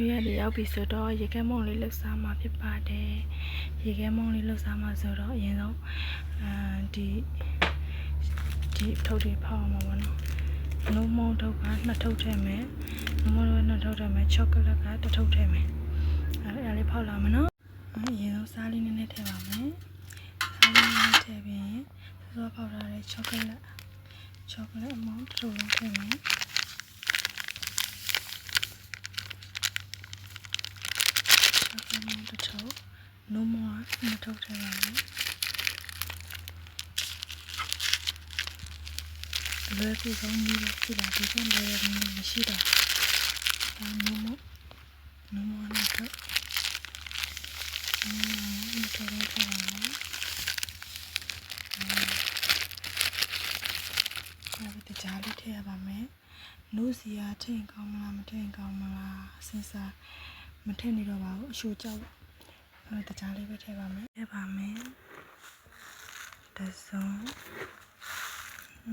နေရလေရောက်ပြီဆိုတော့ရေခဲမုံလေးလှုပ်ရှားမှာဖြစ်ပါတယ်ရေခဲမုံလေးလှုပ်ရှားမှာဆိုတော့အရင်ဆုံးဒီထုတ်တွေဖောက်အောင်ပါဘောနော်နိုးမုံထုတ်က2ထုတ်ထည့်မယ်နိုးမုံက2ထုတ်ထည့်မယ်ချောကလက်က1ထုတ်ထည့်မယ်အဲ့လေးဖောက်လာမယ်နော်အရင်ဆုံးစားလေးနည်းနည်းထည့်ပါမယ်စားလေးနည်းနည်းထည့်ပြီးစောဖောက်ထားတဲ့ချောကလက်အမောင်း1ထုတ်လုံးထည့်မယ်1ထုတ်နိုးမုံက2ထုတ်ထည့်ပါမယ်လွယ်ကူဆုံးနည်းပဲရှိတာဒီကလွယ်တဲ့နည်းမရှိတော့နိုးမုံနဲ့တော့မတော်တော့ပါဘူးဒီကြားလေးထည့်ရပါမယ်နိုးစီကထည့်ကောင်းမလားမထည့်ကောင်းမလားစဉ်းစားမထည့်နေတော့ပါဘူးအရှို့ကြောက်ဒီကြားလေးပဲထည့်ပါမယ်တစ်စုံ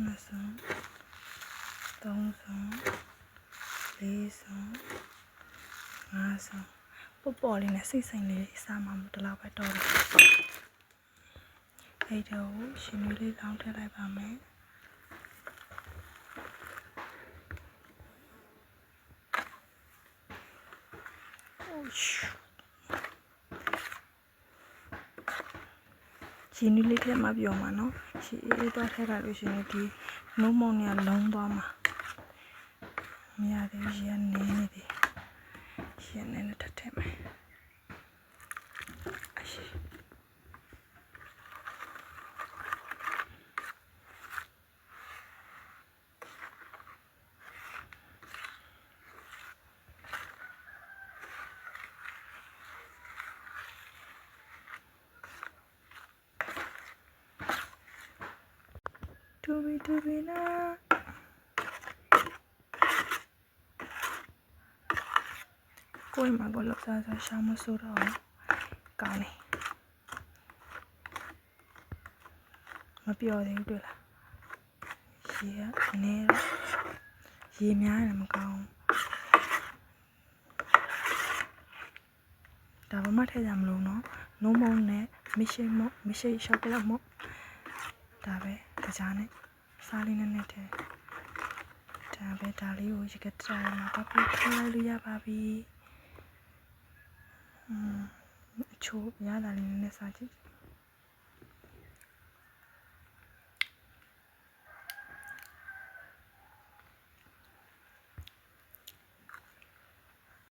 နှစ်စုံသုံးစုံလေးစုံငါးစုံပေါ်လေးနဲ့စိတ်လေးစားမှမတလောက်ပဲတော့တယ်အဲ့တော့ရှင်လေးလေးလောင်းထည့်လိုက်ပါမယ်ရှင်လေးထည့်မှပြောမှာနော်ရှင်အေးတော့ထည့်လိုက်လို့ရှင်ဒီနိုးမုံနဲ့လုံးသွားမှာမရသေးဘူးရှင်နေနေတယ်ရှင်နေနဲ့ထည့်မယ်အရှိတူဘီနာကိုယ်မှာဘလို့စားရှာမစိုးတော့ကောင်းနေမပြောသေးဘူးတွေ့လားရေကနေရေများတယ်မကောင်းဒါဘာမှထည့်ကြမလို့နော်နိုးမုံနဲ့မရှိရှော့ကလက်မုံဒါပဲကြားနဲ့စားလေးနဲ့ထည့်ဒါပဲဒါလေးကိုရေကတရာမှာပတ်ပြီးခလိုက်လို့ရပါပြီအချိုးရတာလေးနဲ့စားကြည့်